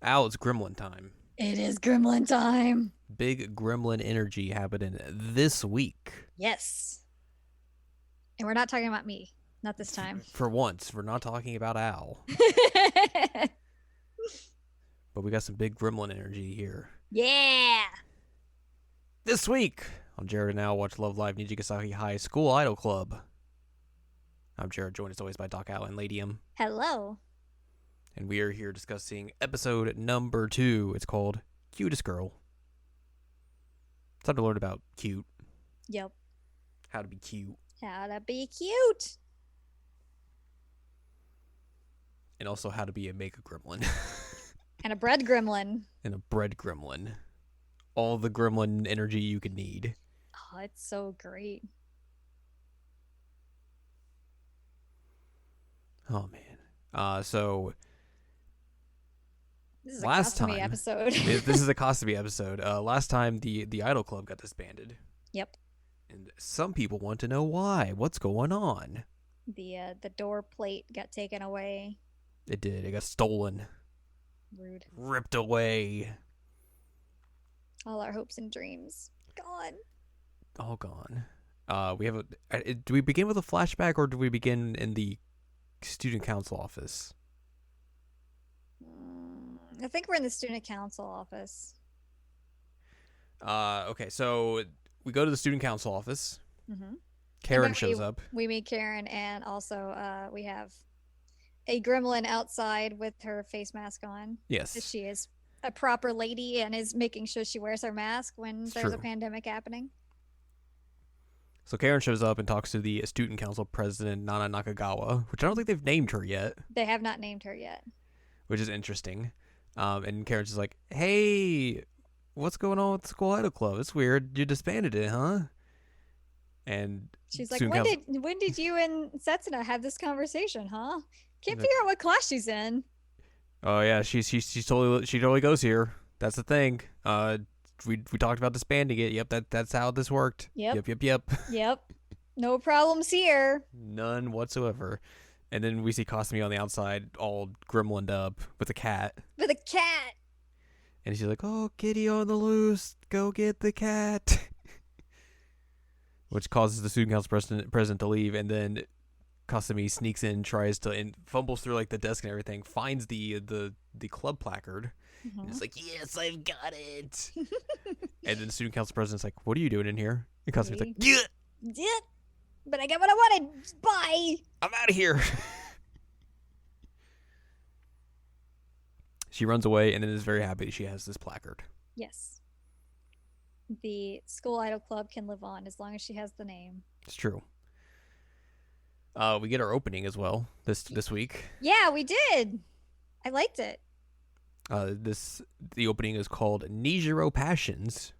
Al, it's Gremlin time. It is Gremlin time. Big Gremlin energy happening this week. Yes. And we're not talking about me. Not this time. For once, we're not talking about Al, but we got some big Gremlin energy here. Yeah. This week on Jared and Al Watch Love Live Nijigasaki High School Idol Club. I'm Jared, joined as always by Doc Al and Ladium. Hello. And we are here discussing episode number 2. It's called Cutest Girl. It's time to learn about cute. Yep. How to be cute. How to be cute. And also how to be a mega gremlin. And a bread gremlin. And a bread gremlin. All the gremlin energy you could need. Oh, it's so great. Oh, man. So... This is a last Cosme time episode. This is a Cosme episode. Last time the Idol Club got disbanded. Yep. And some people want to know why. What's going on? The door plate got taken away. It did. It got stolen. Rude. Ripped away. All our hopes and dreams gone. All gone. We have a. Do we begin with a flashback or do we begin in the student council office? I think we're in the student council office. Okay, so we go to the student council office. Mm-hmm. Karen shows up. We meet Karen, and also we have a gremlin outside with her face mask on. Yes. She is a proper lady and is making sure she wears her mask when there's a true. pandemic happening. So Karen shows up and talks to the student council president, Nana Nakagawa, which I don't think they've named her yet. They have not named her yet. Which is interesting. And Karen's just like, hey, what's going on with the School Idol Club? It's weird. You disbanded it, huh? And she's like, when did you and Setsuna have this conversation, huh? Can't figure out what class she's in. Oh yeah, she totally goes here. That's the thing. We talked about disbanding it. Yep, that's how this worked. Yep. Yep. No problems here. None whatsoever. And then we see Cosme on the outside, all gremlined up with a cat. With a cat. And she's like, "Oh, kitty on the loose, go get the cat," which causes the student council president to leave. And then Cosme sneaks in, tries to, and fumbles through like the desk and everything, finds the club placard. Mm-hmm. And it's like, "Yes, I've got it." And then the student council president's like, "What are you doing in here?" And Cosme's like, "Yeah, but I got what I wanted. Bye. I'm out of here." She runs away and then is very happy she has this placard. Yes. The School Idol Club can live on as long as she has the name. It's true. We get our opening as well this week. Yeah, we did. I liked it. The opening is called Nijiro Passions.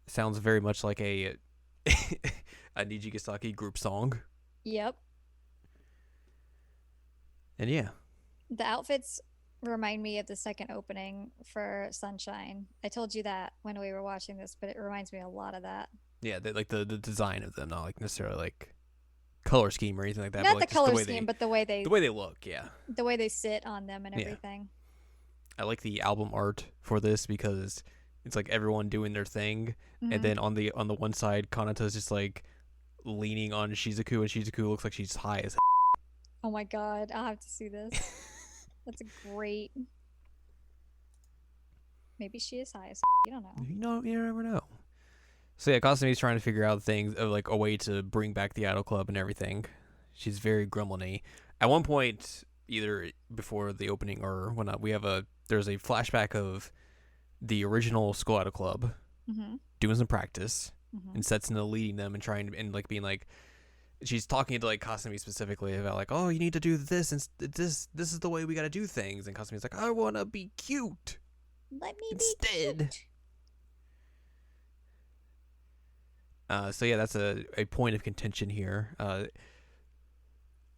Sounds very much like a Nijigasaki group song. Yep. And yeah. The outfits remind me of the second opening for Sunshine. I told you that when we were watching this, but it reminds me a lot of that. Yeah, like the design of them, not like necessarily like color scheme or anything like that. Not but like the color scheme, but the way they look. Yeah. The way they sit on them and everything. I like the album art for this because it's like everyone doing their thing, and then on the one side, Kanata's just like leaning on Shizuku, and Shizuku looks like she's high as. Oh my god, I'll have to see this. That's great. Maybe she is high as. You don't know. You never know. So yeah, Kazumi's trying to figure out things of like a way to bring back the Idol Club and everything. She's very gremlin-y. At one point, either before the opening or when there's a flashback of the original School Idol Club doing some practice and Setsuna leading them and trying and like being like, she's talking to like Kasumi specifically about like, oh, you need to do this and this is the way we got to do things, and Kasumi's like, I want to be cute. Let me instead. Be cute. So yeah, that's a point of contention here.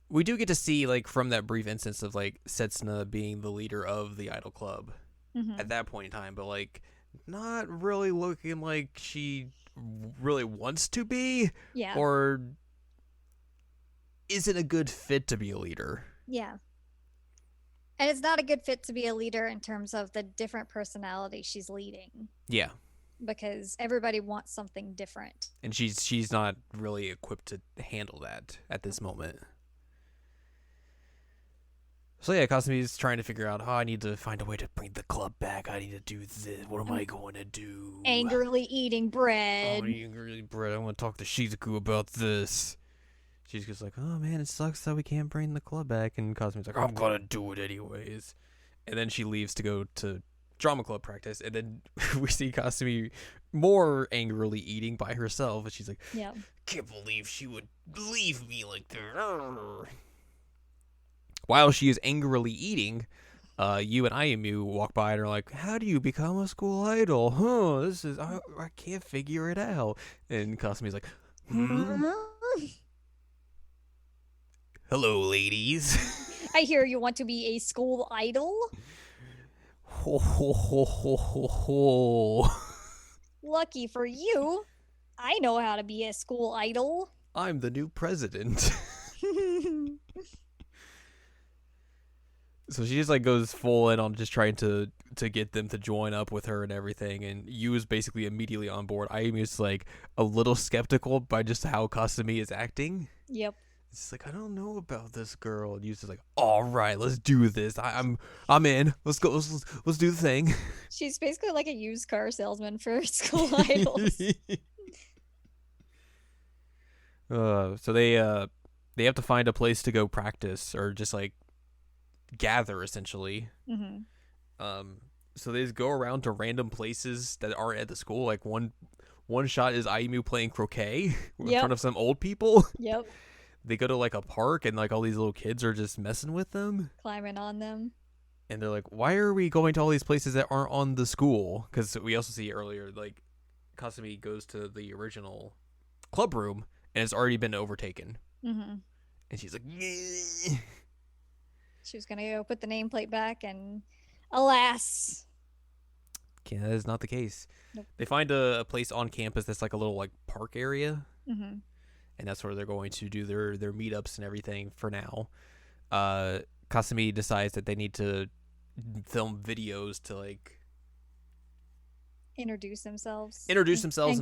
We do get to see like from that brief instance of like Setsuna being the leader of the Idol Club at that point in time, but like not really looking like she really wants to be, or isn't a good fit to be a leader. Yeah. And it's not a good fit to be a leader in terms of the different personality she's leading Yeah, because everybody wants something different. and she's not really equipped to handle that at this moment. So yeah, Kasumi's trying to figure out, I need to find a way to bring the club back. I need to do this. What am I'm I going to do? angrily eating Oh, bread. you really, Brett, I want to talk to Shizuku about this. She's just like, oh man, it sucks that we can't bring the club back. And Kasumi's like, I'm gonna do it anyways. And then she leaves to go to drama club practice. And then we see Kasumi more angrily eating by herself. And she's like, Yeah. can't believe she would leave me like that. While she is angrily eating, you and Ayumu walk by and are like, how do you become a school idol? This is, I can't figure it out. And Kasumi's like, hello, ladies. I hear you want to be a school idol. Ho, ho, ho, ho, ho, ho. Lucky for you, I know how to be a school idol. I'm the new president. So she just like goes full in on just trying to get them to join up with her and everything, and Yu is basically immediately on board. I am just like a little skeptical by just how Kasumi is acting. Yep. It's like, I don't know about this girl. And Yu's just like, all right, let's do this. I'm in. Let's go. Let's do the thing. She's basically like a used car salesman for school idols. So they have to find a place to go practice or just like gather essentially. Mm-hmm. So they just go around to random places that aren't at the school. Like one shot is Ayumu playing croquet in front of some old people. Yep. They go to like a park and like all these little kids are just messing with them, climbing on them. And they're like, why are we going to all these places that aren't on the school? Because we also see earlier, like, Kasumi goes to the original club room and it's already been overtaken. Mm-hmm. And she's like, yeah. She was going to go put the nameplate back, and alas. Okay, that is not the case. Nope. They find a place on campus that's like a little like park area. Mm-hmm. And that's where they're going to do their meetups and everything for now. Kasumi decides that they need to film videos to like introduce themselves and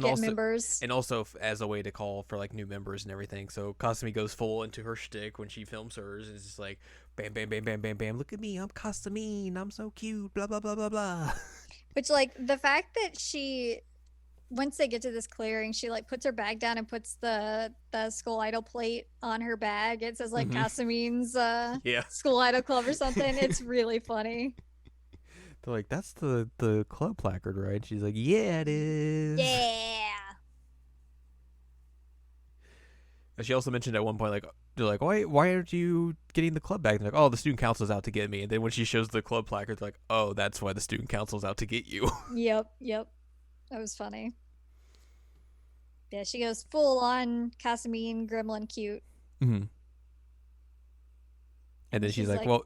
get also members, and also as a way to call for like new members and everything. So Kasumi goes full into her shtick when she films hers. It's just like bam, bam, bam, bam, bam, bam. Look at me, I'm Kasumi, I'm so cute. Blah blah blah blah blah. Which like the fact that she, once they get to this clearing, she like puts her bag down and puts the school idol plate on her bag. It says like Kasumi's school idol club or something. It's really funny. They're like, that's the club placard, right? She's like, yeah, it is. Yeah. And she also mentioned at one point, like, they're like, why aren't you getting the club back? They're like, oh, the student council's out to get me. And then when she shows the club placard, they're like, oh, that's why the student council's out to get you. Yep. That was funny. Yeah, she goes full on Kasumi gremlin cute. Mm-hmm. And then she's like, well,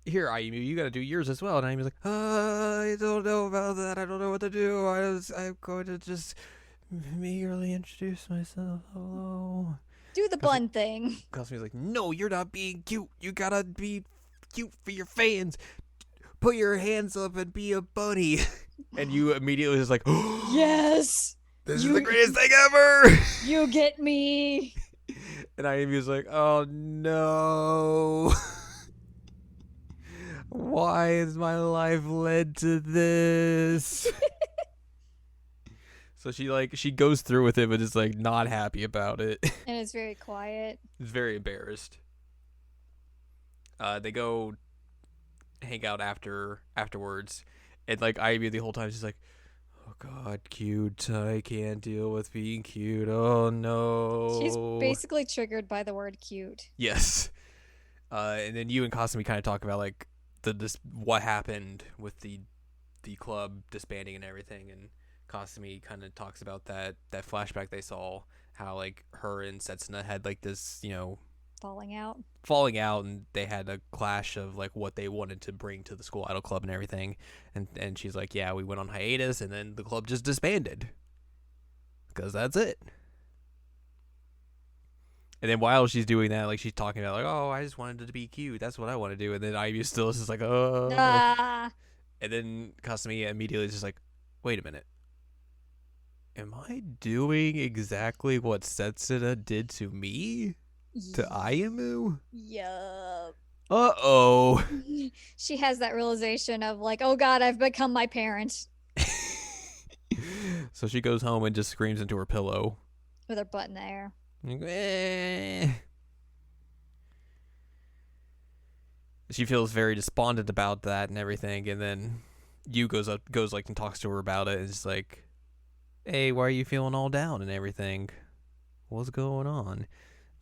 here, Ayumu, you got to do yours as well. And Ayumu's like, I don't know about that. I don't know what to do. I'm going to just merely introduce myself. Hello. Do the bun thing. Kasumi's like, no, you're not being cute. You got to be cute for your fans. Put your hands up and be a bunny. And you immediately was like, oh, yes. This is the greatest thing ever. You get me. And Ayumi was like, oh, no. Why has my life led to this? So she goes through with it, but is like not happy about it. And it's very quiet. It's very embarrassed. They go hang out afterwards, and like Ayumi the whole time she's like, oh god, cute. I can't deal with being cute. Oh no. She's basically triggered by the word cute. Yes. And then you and Kasumi kind of talk about like what happened with the club disbanding and everything, and Kasumi kind of talks about that flashback they saw, how like her and Setsuna had like this, falling out, and they had a clash of like what they wanted to bring to the school idol club and everything, and she's like, yeah, we went on hiatus and then the club just disbanded because that's it. And then while she's doing that, like she's talking about like, oh, I just wanted it to be cute. That's what I want to do. And then Ivy still is just like, oh. Ah. And then Kasumi immediately is just like, wait a minute. Am I doing exactly what Setsuna did to me? To Ayumu? Yup. Uh-oh. She has that realization of like, oh god, I've become my parent. So she goes home and just screams into her pillow. With her butt in the air. She feels very despondent about that and everything, and then Yu goes like and talks to her about it and is like, hey, why are you feeling all down and everything? What's going on?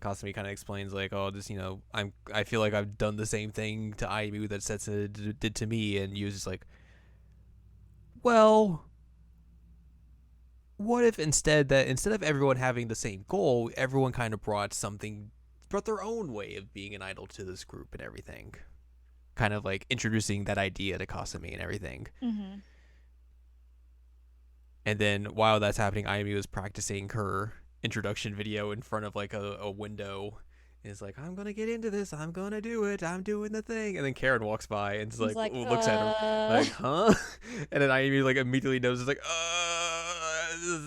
Kasumi kind of explains like, oh, this, I feel like I've done the same thing to Aimu that Setsu did to me, and Yu's just like, well, what if instead of everyone having the same goal, everyone kind of brought their own way of being an idol to this group and everything, kind of like introducing that idea to Kasumi and everything. Mm-hmm. And then while that's happening, Ayumi was practicing her introduction video in front of like a window, and is like, I'm gonna get into this, I'm gonna do it, I'm doing the thing. And then Karen walks by and looks at him like, huh? And then Ayumi like immediately knows, it's like,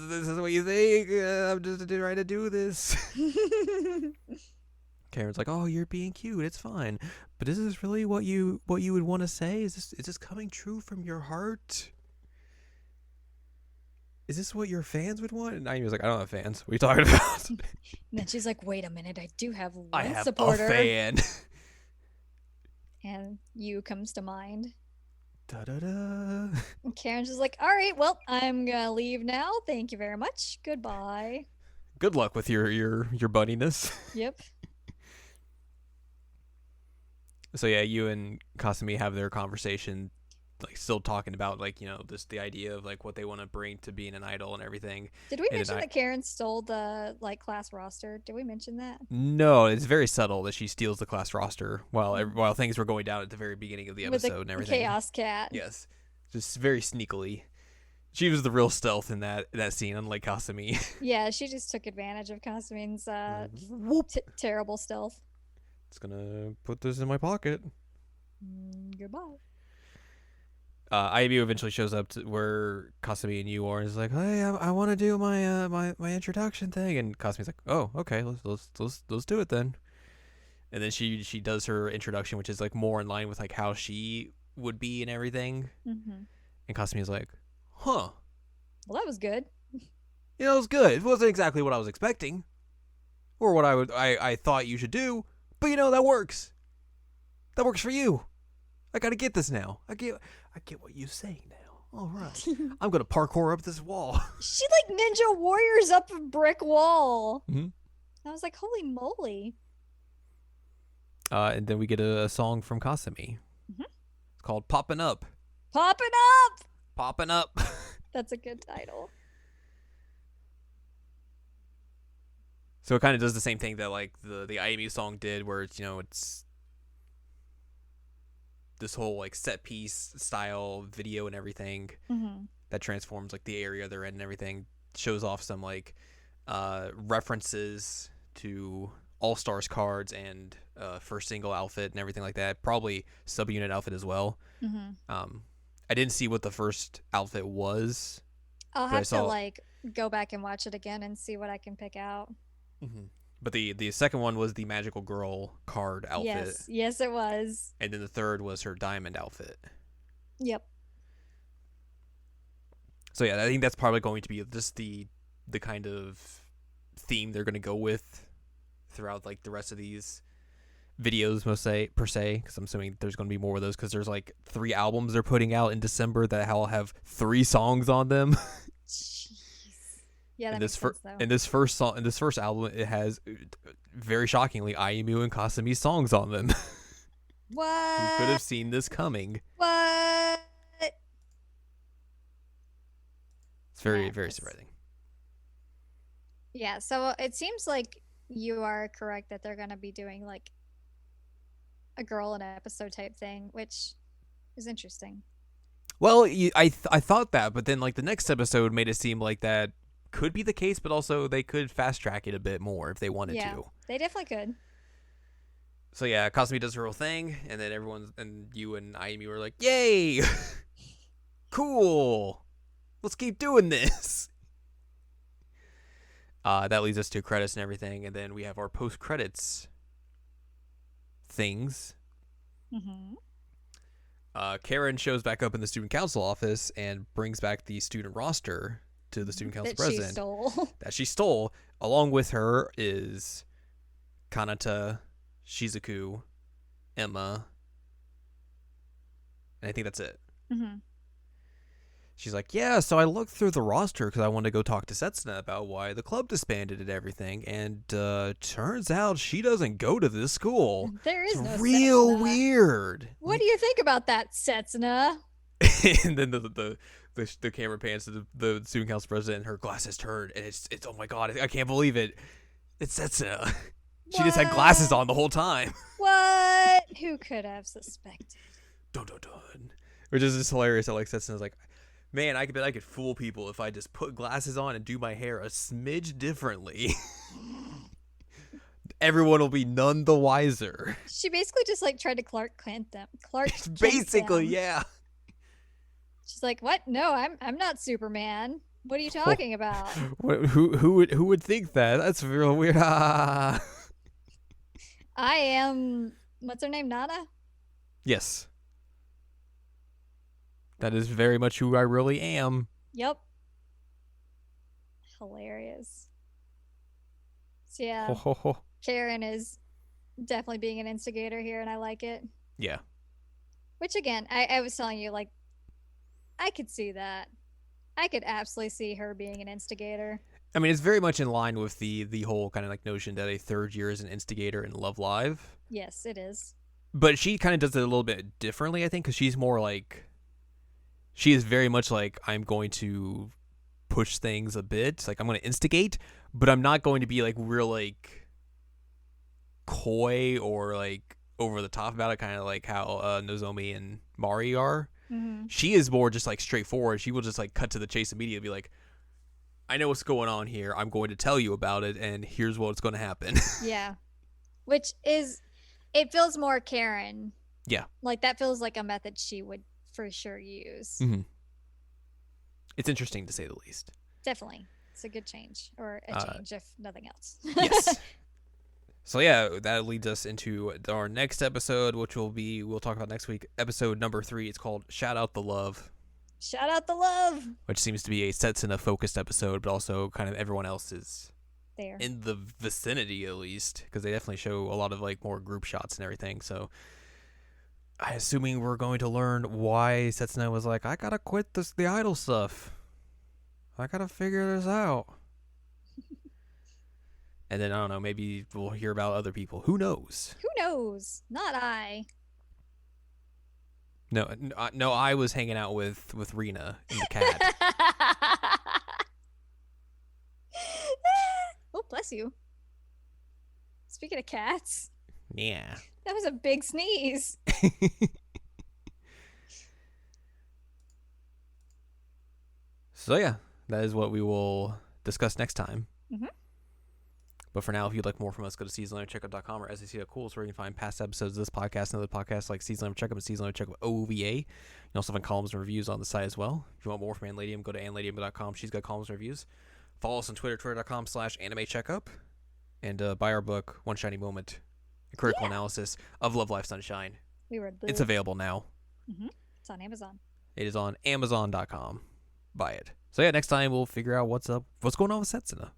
this is what you think? I'm just trying to do this. Karen's like, oh, you're being cute, it's fine, but is this really what you would want to say? Is this coming true from your heart? Is this what your fans would want? And Naomi was like, I don't have fans. What are you talking about? And then she's like, wait a minute, I do have I one have supporter. a fan. And Yu comes to mind. Da-da-da. And Karen's just like, all right, well, I'm gonna leave now. Thank you very much. Goodbye. Good luck with your bunniness. Yep. So yeah, you and Kasumi have their conversation, like still talking about like, the idea of like what they want to bring to being an idol and everything. Did we mention that Karen stole the like class roster? Did we mention that? No, it's very subtle that she steals the class roster while things were going down at the very beginning of the episode and everything. Chaos cat. Yes, just very sneakily. She was the real stealth in that scene, unlike Kasumi. Yeah, she just took advantage of Kasumi's terrible stealth. It's gonna put this in my pocket. Goodbye. Ayumu eventually shows up to where Kasumi and Yu are, and is like, "Hey, I want to do my introduction thing." And Kasumi's like, "Oh, okay, let's do it then." And then she does her introduction, which is like more in line with like how she would be and everything. Mm-hmm. And Kasumi's like, "Huh? Well, that was good. It was good. It wasn't exactly what I was expecting, or what I thought you should do, but that works. That works for you. I gotta get this now. I get what you're saying now. All right. I'm gonna parkour up this wall." She like ninja warriors up a brick wall. Mm-hmm. I was like, holy moly. And then we get a song from Kasumi. Mm-hmm. It's called "Poppin' Up." Poppin' Up. Poppin' Up. That's a good title. So it kind of does the same thing that like the Ayumi song did, where it's it's this whole like set piece style video and everything that transforms like the area they're in and everything, shows off some like references to All Stars cards and first single outfit and everything like that. Probably subunit outfit as well. I didn't see what the first outfit was. I'll have to like go back and watch it again and see what I can pick out. But the second one was the Magical Girl card outfit. Yes, it was. And then the third was her diamond outfit. Yep. So yeah, I think that's probably going to be just the kind of theme they're going to go with throughout like the rest of these videos, per se, because I'm assuming there's going to be more of those, because there's like 3 albums they're putting out in December that all have 3 songs on them. Jeez. Yeah, that and makes sense, though. And this first album, it has very shockingly Ayumu and Kasumi's songs on them. What? Who could have seen this coming? What? It's very surprising. Yeah, so it seems like you are correct that they're going to be doing like a girl in an episode type thing, which is interesting. Well, I thought that, but then like the next episode made it seem like that could be the case, but also they could fast track it a bit more if they wanted to. They definitely could. So yeah, Kasumi does her whole thing, and then you and Ayumi were like, "Yay, cool, let's keep doing this." That leads us to credits and everything, and then we have our post credits things. Mm-hmm. Karen shows back up in the student council office and brings back the student roster to the student council president that she stole. Along with her is Kanata, Shizuku, Emma, and I think that's it. Mm-hmm. She's like, yeah, so I looked through the roster because I wanted to go talk to Setsuna about why the club disbanded and everything, and turns out she doesn't go to this school. There is no real Setsuna. Weird. What do you think about that, Setsuna? And then the camera pans to the student council president, and her glasses turned, and it's oh my god, I can't believe it. It's Setsuna. She just had glasses on the whole time. What? Who could have suspected? Dun dun dun. Which is just hilarious that like Setsuna's like, man, I bet I could fool people if I just put glasses on and do my hair a smidge differently. Everyone will be none the wiser. She basically just like tried to Clark Kent them. Basically, yeah. She's like, "What? No, I'm not Superman. What are you talking about?" Who would think that? That's real weird. I am. What's her name? Nana. Yes. That is very much who I really am. Yep. Hilarious. So yeah, Ho, ho, ho. Karen is definitely being an instigator here, and I like it. Yeah. Which again, I was telling you, like, I could see that. I could absolutely see her being an instigator. I mean, it's very much in line with the whole kind of like notion that a third year is an instigator in Love Live. Yes, it is. But she kind of does it a little bit differently, I think, because she's more like, she is very much like, I'm going to push things a bit. Like, I'm going to instigate, but I'm not going to be like real like coy or like over the top about it, kind of like how Nozomi and Mari are. Mm-hmm. She is more just like straightforward. She will just like cut to the chase immediately, be like, I know what's going on here. I'm going to tell you about it, and here's what's going to happen. Yeah. Which is, it feels more Karen. Yeah. Like, that feels like a method she would for sure use. Mm-hmm. It's interesting to say the least. Definitely. It's a good change, or a change if nothing else. Yes. So yeah, that leads us into our next episode, which we'll talk about next week. Episode number 3. It's called Shout Out the Love. Shout out the love. Which seems to be a Setsuna focused episode, but also kind of everyone else is there in the vicinity at least, because they definitely show a lot of like more group shots and everything. So I'm assuming we're going to learn why Setsuna was like, I gotta quit the idol stuff. I gotta figure this out. And then, I don't know, maybe we'll hear about other people. Who knows? Who knows? Not I. No, I was hanging out with Rena and the cat. Oh, bless you. Speaking of cats. Yeah. That was a big sneeze. So, yeah, that is what we will discuss next time. Mm-hmm. But for now, if you'd like more from us, go to seasonlinercheckup.com or SAC.cool, where you can find past episodes of this podcast and other podcasts like Season Limer Checkup and Season Limer Checkup OVA. You can also find columns and reviews on the site as well. If you want more from Anladium, go to anladium.com. She's got columns and reviews. Follow us on Twitter, twitter.com/animecheckup. And buy our book, One Shiny Moment, a critical analysis of Love, Life, Sunshine. We read It's available now. Mm-hmm. It's on Amazon. It is on Amazon.com. Buy it. So yeah, next time we'll figure out what's going on with Setsuna.